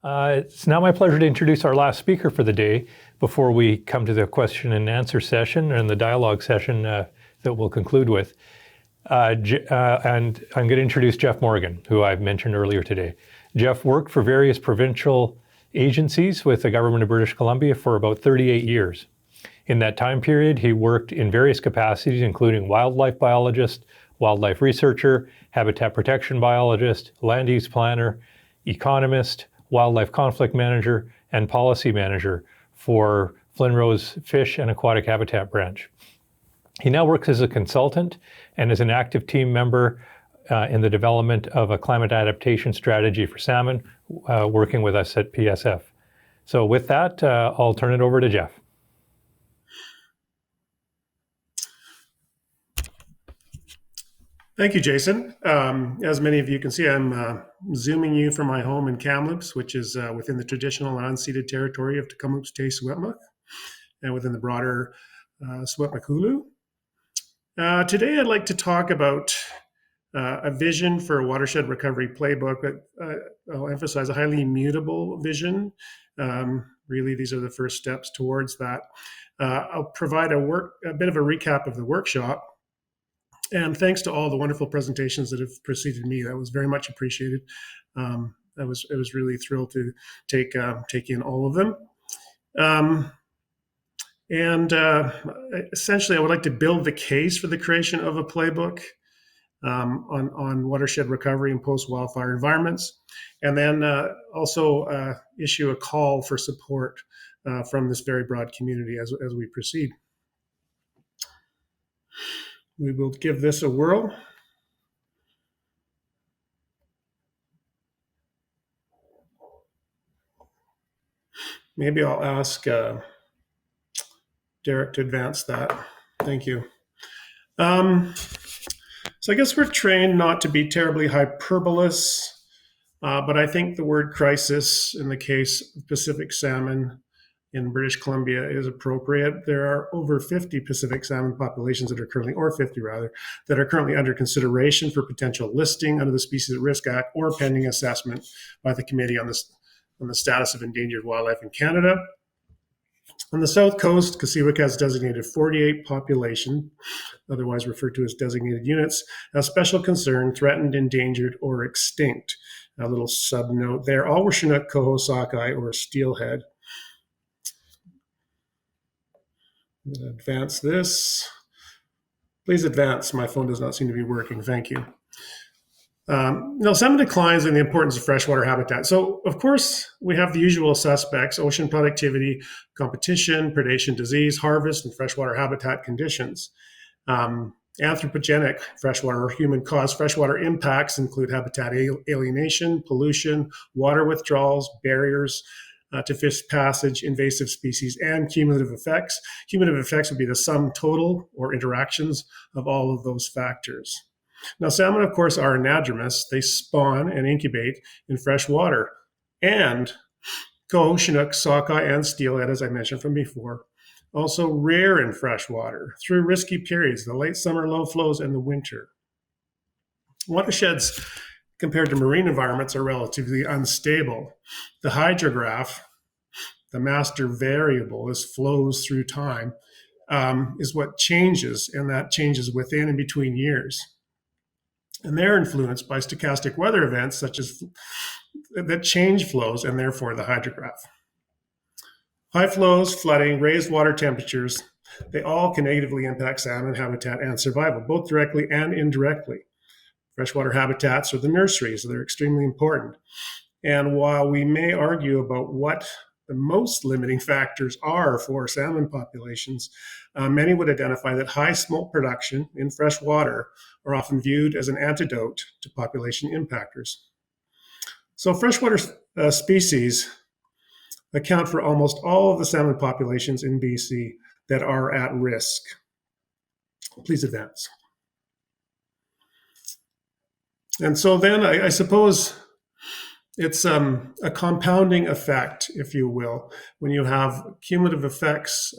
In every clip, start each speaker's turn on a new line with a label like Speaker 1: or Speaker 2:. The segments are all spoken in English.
Speaker 1: It's now my pleasure to introduce our last speaker for the day before we come to the question and answer session and the dialogue session that we'll conclude with. And I'm going to introduce Jeff Morgan, who I've mentioned earlier today. Jeff worked for various provincial agencies with the government of British Columbia for about 38 years. In that time period, he worked in various capacities, including wildlife biologist, wildlife researcher, habitat protection biologist, land use planner, economist, wildlife conflict manager, and policy manager for Flynn Rose Fish and Aquatic Habitat Branch. He now works as a consultant and is an active team member in the development of a climate adaptation strategy for salmon, working with us at PSF. So with that, I'll turn it over to Jeff.
Speaker 2: Thank you, Jason. As many of you can see, I'm zooming you from my home in Kamloops, which is within the traditional and unceded territory of Tecumseh Secwepemc and within the broader Secwepemc Hulu. Today, I'd like to talk about a vision for a watershed recovery playbook, but I'll emphasize a highly immutable vision. Really, these are the first steps towards that. I'll provide a bit of a recap of the workshop. And thanks to all the wonderful presentations that have preceded me. That was very much appreciated. I was really thrilled to take in all of them. Essentially, I would like to build the case for the creation of a playbook on watershed recovery in post-wildfire environments, and then also issue a call for support from this very broad community as we proceed. We will give this a whirl. Maybe I'll ask Derek to advance that. Thank you. So I guess we're trained not to be terribly hyperbolous, but I think the word crisis in the case of Pacific salmon in British Columbia is appropriate. There are over 50 Pacific salmon populations that are currently, or 50 rather, that are currently under consideration for potential listing under the Species at Risk Act or pending assessment by the Committee on the Status of Endangered Wildlife in Canada. On the south coast, Kasiwak has designated 48 population, otherwise referred to as designated units, as special concern, threatened, endangered, or extinct. A little sub-note there, all were Chinook, coho, sockeye, or steelhead. I'm going to advance this. Please advance. My phone does not seem to be working. Thank you. Now, salmon declines in the importance of freshwater habitat. So, of course, we have the usual suspects: ocean productivity, competition, predation, disease, harvest, and freshwater habitat conditions. Anthropogenic freshwater or human-caused freshwater impacts include habitat alienation, pollution, water withdrawals, barriers to fish passage, invasive species, and cumulative effects. Cumulative effects would be the sum total or interactions of all of those factors. Now, salmon, of course, are anadromous. They spawn and incubate in fresh water. And coho, Chinook, sockeye, and steelhead, as I mentioned from before, also rare in fresh water through risky periods, the late summer low flows and the winter. Watersheds, compared to marine environments, are relatively unstable. The hydrograph, the master variable as flows through time, is what changes, and that changes within and between years. And they're influenced by stochastic weather events such as that change flows and therefore the hydrograph. High flows, flooding, raised water temperatures, they all can negatively impact salmon habitat and survival, both directly and indirectly. Freshwater habitats are the nurseries, so they're extremely important. And while we may argue about what the most limiting factors are for salmon populations, many would identify that high smolt production in fresh water are often viewed as an antidote to population impactors. So freshwater species account for almost all of the salmon populations in BC that are at risk. Please advance. And so then I suppose it's a compounding effect, if you will, when you have cumulative effects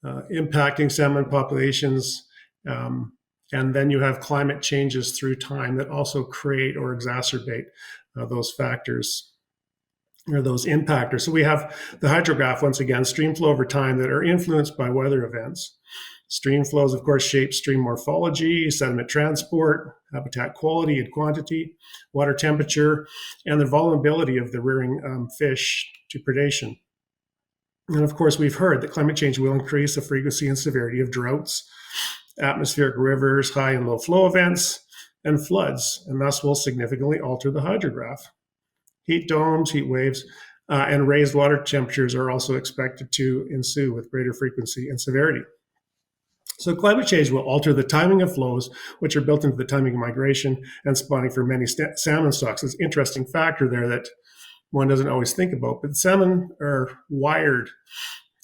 Speaker 2: impacting salmon populations, and then you have climate changes through time that also create or exacerbate those factors. or those impactors. So we have the hydrograph, once again, stream flow over time that are influenced by weather events. Stream flows, of course, shape stream morphology, sediment transport, habitat quality and quantity, water temperature, and the vulnerability of the rearing fish to predation. And of course, we've heard that climate change will increase the frequency and severity of droughts, atmospheric rivers, high and low flow events, and floods, and thus will significantly alter the hydrograph. Heat domes, heat waves, and raised water temperatures are also expected to ensue with greater frequency and severity. So climate change will alter the timing of flows, which are built into the timing of migration and spawning for many salmon stocks. It's an interesting factor there that one doesn't always think about, but salmon are wired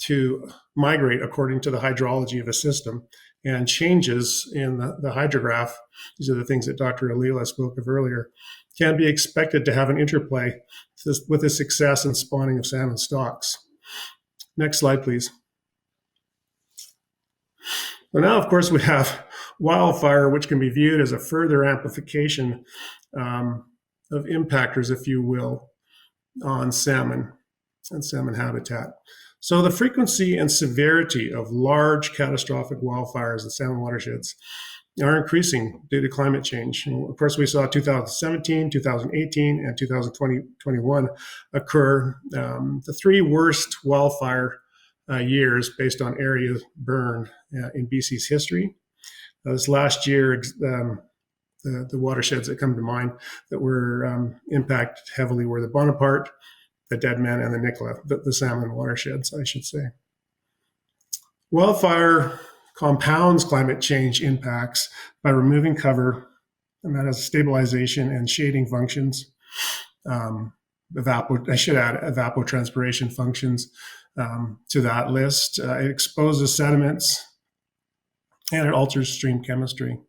Speaker 2: to migrate according to the hydrology of a system, and changes in the hydrograph, these are the things that Dr. Alila spoke of earlier, can be expected to have an interplay with the success and spawning of salmon stocks. Next slide, please. Well, now, of course, we have wildfire, which can be viewed as a further amplification of impactors, if you will, on salmon and salmon habitat. So the frequency and severity of large catastrophic wildfires in salmon watersheds are increasing due to climate change. And of course, we saw 2017, 2018, and 2021 occur, the three worst wildfire years based on areas burned in BC's history. This last year, the watersheds that come to mind that were impacted heavily were the Bonaparte, the Deadman, and the Nicola, the salmon watersheds, I should say. Wildfire compounds climate change impacts by removing cover, and that has stabilization and shading functions. I should add evapotranspiration functions to that list. It exposes sediments, and it alters stream chemistry.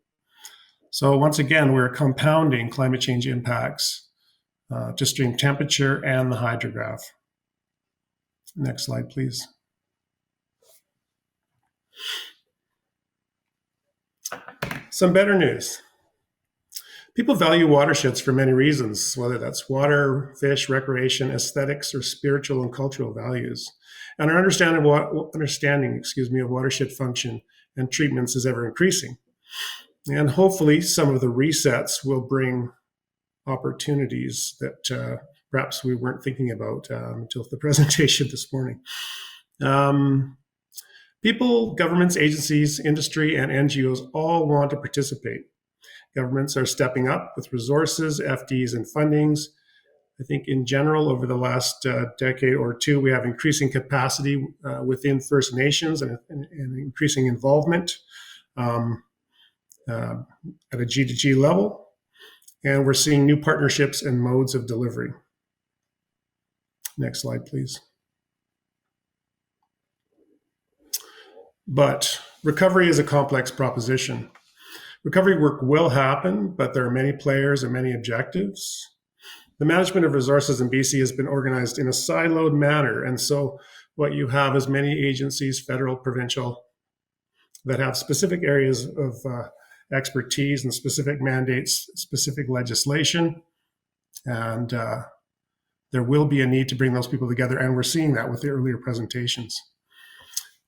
Speaker 2: So once again, we're compounding climate change impacts to stream temperature and the hydrograph. Next slide, please. Some better news. People value watersheds for many reasons, whether that's water, fish, recreation, aesthetics, or spiritual and cultural values. And our understanding of watershed function and treatments is ever increasing. And hopefully some of the resets will bring opportunities that perhaps we weren't thinking about until the presentation this morning. People, governments, agencies, industry, and NGOs all want to participate. Governments are stepping up with resources, FDs, and fundings. I think in general, over the last decade or two, we have increasing capacity within First Nations and increasing involvement at a G2G level. And we're seeing new partnerships and modes of delivery. Next slide, please. But recovery is a complex proposition. Recovery work will happen, but there are many players and many objectives. The management of resources in BC has been organized in a siloed manner. And so what you have is many agencies, federal, provincial, that have specific areas of expertise and specific mandates, specific legislation. And there will be a need to bring those people together. And we're seeing that with the earlier presentations.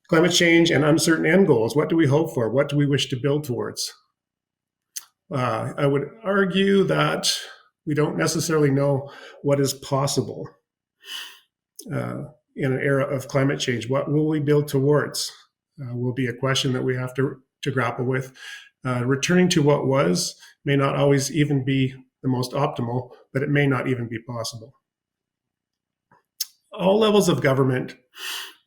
Speaker 2: Climate change and uncertain end goals. What do we hope for? What do we wish to build towards? I would argue that we don't necessarily know what is possible in an era of climate change. What will we build towards will be a question that we have to grapple with. Returning to what was may not always even be the most optimal, but it may not even be possible. All levels of government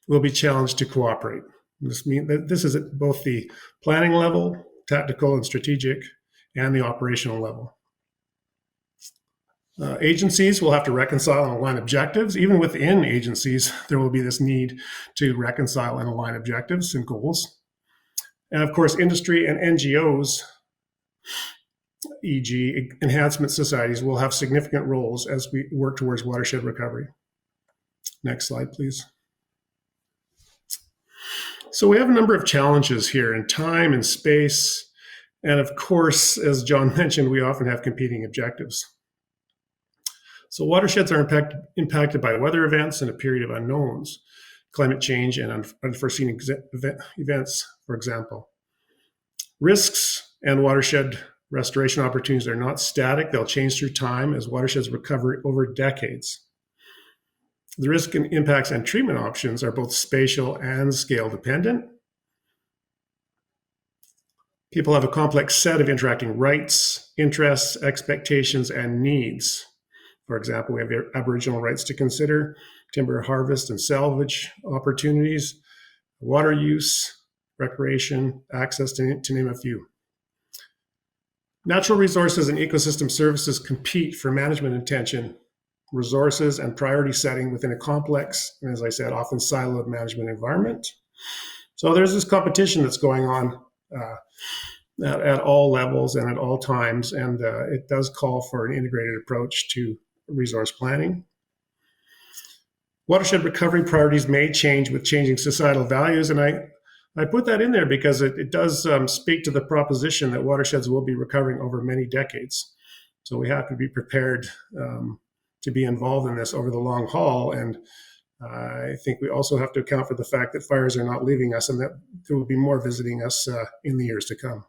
Speaker 2: will be challenged to cooperate. This means that this is at both the planning level, tactical and strategic, and the operational level. Agencies will have to reconcile and align objectives. Even within agencies, there will be this need to reconcile and align objectives and goals. And of course, industry and NGOs, e.g. enhancement societies, will have significant roles as we work towards watershed recovery. Next slide, please. So we have a number of challenges here in time and space. And of course, as John mentioned, we often have competing objectives. So watersheds are impacted by weather events and a period of unknowns, climate change and unforeseen events, for example. Risks and watershed restoration opportunities are not static. They'll change through time as watersheds recover over decades. The risk and impacts and treatment options are both spatial and scale dependent. People have a complex set of interacting rights, interests, expectations, and needs. For example, we have Aboriginal rights to consider, timber harvest and salvage opportunities, water use, recreation, access, to name a few. Natural resources and ecosystem services compete for management attention, resources, and priority setting within a complex, and as I said, often siloed management environment. So there's this competition that's going on at all levels and at all times, and it does call for an integrated approach to resource planning. Watershed recovery priorities may change with changing societal values, and I put that in there because it does speak to the proposition that watersheds will be recovering over many decades. So we have to be prepared to be involved in this over the long haul. And I think we also have to account for the fact that fires are not leaving us and that there will be more visiting us in the years to come.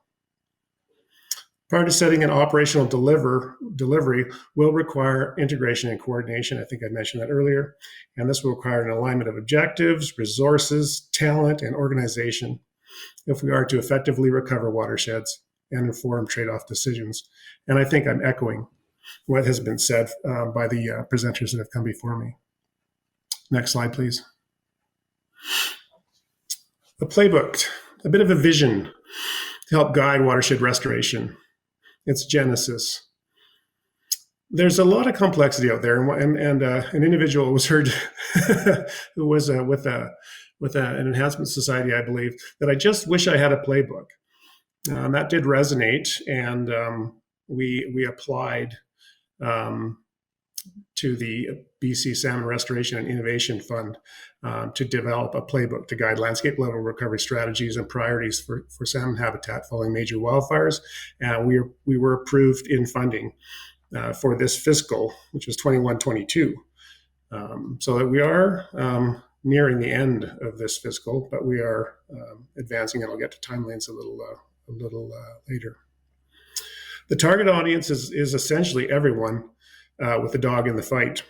Speaker 2: Priority setting and operational delivery will require integration and coordination. I think I mentioned that earlier. And this will require an alignment of objectives, resources, talent, and organization if we are to effectively recover watersheds and inform trade-off decisions. And I think I'm echoing what has been said by the presenters that have come before me. Next slide, please. The playbook, a bit of a vision to help guide watershed restoration. Its genesis. There's a lot of complexity out there, and an individual was heard who was with an enhancement society, I believe, that I just wish I had a playbook. That did resonate, and we applied to the BC Salmon Restoration and Innovation Fund to develop a playbook to guide landscape level recovery strategies and priorities for salmon habitat following major wildfires. And we were approved in funding for this fiscal, which was 21-22. So that we are nearing the end of this fiscal, but we are advancing, and I'll get to timelines a little later. The target audience is essentially everyone with a dog in the fight.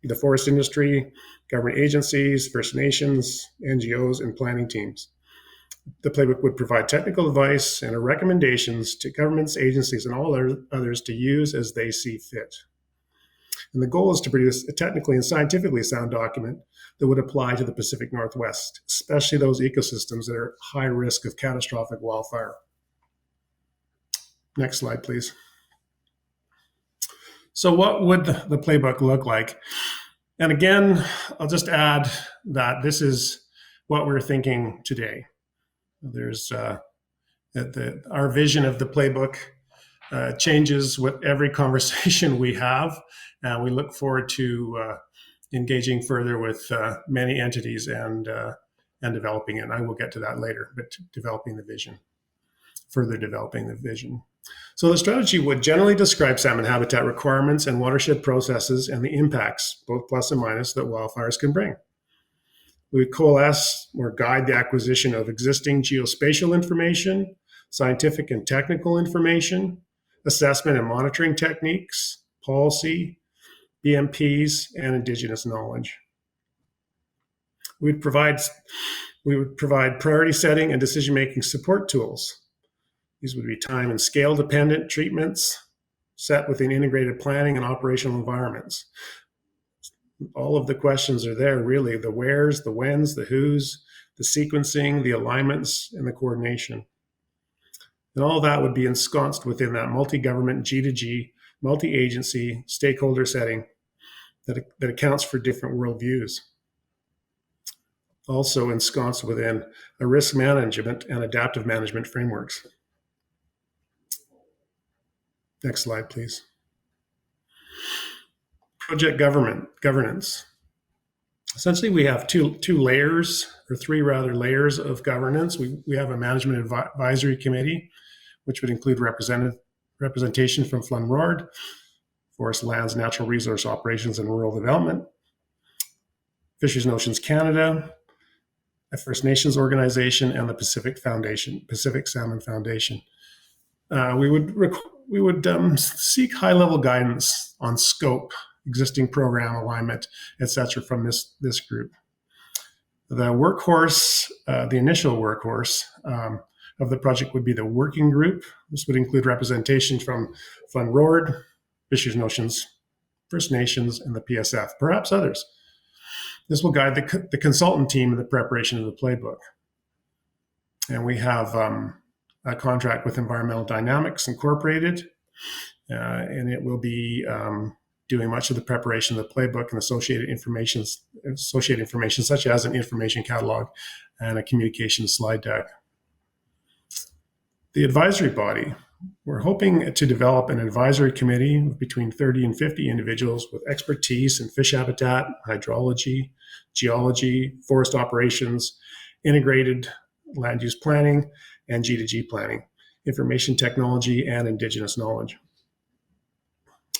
Speaker 2: The forest industry, government agencies, First Nations, NGOs, and planning teams. The playbook would provide technical advice and recommendations to governments, agencies, and all others to use as they see fit. And the goal is to produce a technically and scientifically sound document that would apply to the Pacific Northwest, especially those ecosystems that are high risk of catastrophic wildfire. Next slide, please. So what would the playbook look like? And again, I'll just add that this is what we're thinking today. There's our vision of the playbook changes with every conversation we have, and we look forward to engaging further with many entities and developing it. And I will get to that later, but further developing the vision. So the strategy would generally describe salmon habitat requirements and watershed processes and the impacts, both plus and minus, that wildfires can bring. We would coalesce or guide the acquisition of existing geospatial information, scientific and technical information, assessment and monitoring techniques, policy, BMPs, and Indigenous knowledge. We would provide priority setting and decision-making support tools. These would be time and scale dependent treatments set within integrated planning and operational environments. All of the questions are there, really: the wheres, the whens, the whos, the sequencing, the alignments, and the coordination. And all that would be ensconced within that multi-government G2G, multi-agency stakeholder setting that accounts for different worldviews. Also ensconced within a risk management and adaptive management frameworks. Next slide, please. Project governance. Essentially, we have two layers, or three rather, layers of governance. We have a management advisory committee, which would include representation from Flunrord, Forest Lands, Natural Resource Operations and Rural Development, Fisheries and Oceans Canada, a First Nations organization, and the Pacific Salmon Foundation. We would seek high-level guidance on scope, existing program alignment, etc., from this group. The workhorse, the initial workhorse of the project would be the working group. This would include representation from FLNRORD, Fisheries and Oceans, First Nations, and the PSF, perhaps others. This will guide the consultant team in the preparation of the playbook. And we have a contract with Environmental Dynamics Incorporated, and it will be doing much of the preparation of the playbook and associated information such as an information catalog and a communication slide deck. The advisory body, we're hoping to develop an advisory committee of between 30 and 50 individuals with expertise in fish habitat, hydrology, geology, forest operations, integrated land use planning, and G2G planning, information technology, and Indigenous knowledge.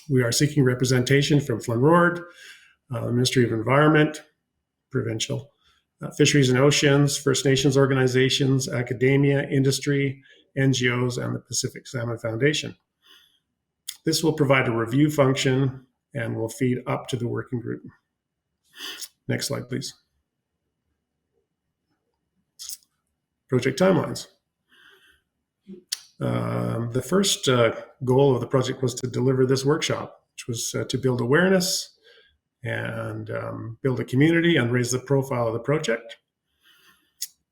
Speaker 2: We are seeking representation from FLNRORD, Ministry of Environment, provincial, Fisheries and Oceans, First Nations organizations, academia, industry, NGOs, and the Pacific Salmon Foundation. This will provide a review function and will feed up to the working group. Next slide, please. Project timelines. The first goal of the project was to deliver this workshop, which was to build awareness and build a community and raise the profile of the project.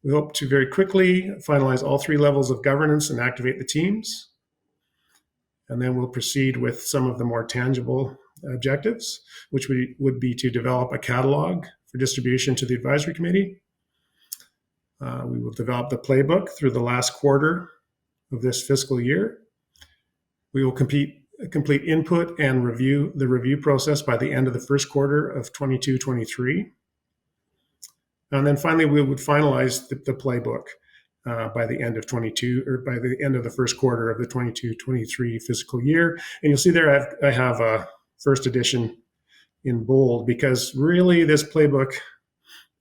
Speaker 2: We hope to very quickly finalize all 3 levels of governance and activate the teams. And then we'll proceed with some of the more tangible objectives, which would be to develop a catalog for distribution to the advisory committee. We will develop the playbook through the last quarter of this fiscal year. We will complete input and the review process by the end of the first quarter of 22-23. And then finally, we would finalize the playbook by the end of 22, or by the end of the first quarter of the 22-23 fiscal year. And you'll see there I have a first edition in bold, because really this playbook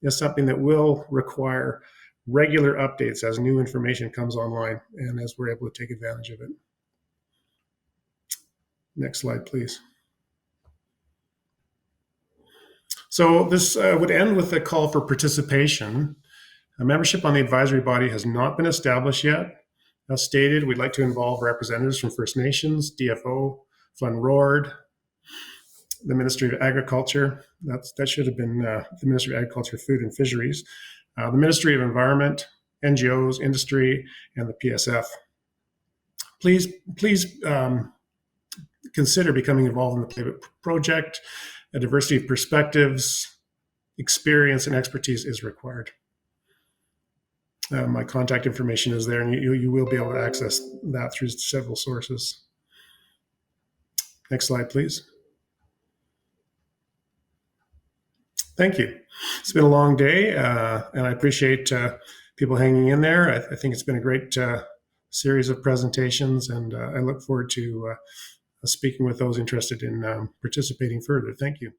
Speaker 2: is something that will require regular updates as new information comes online and as we're able to take advantage of it. Next slide, please. So this would end with a call for participation. A membership on the advisory body has not been established yet. As stated, we'd like to involve representatives from First Nations, DFO, FLNRORD, the Ministry of Agriculture. That should have been the Ministry of Agriculture, Food and Fisheries, the Ministry of Environment, NGOs, industry, and the PSF. Please consider becoming involved in the Playbook project. A diversity of perspectives, experience, and expertise is required. My contact information is there, and you will be able to access that through several sources. Next slide, please. Thank you. It's been a long day, and I appreciate people hanging in there. I think it's been a great series of presentations, and I look forward to speaking with those interested in participating further. Thank you.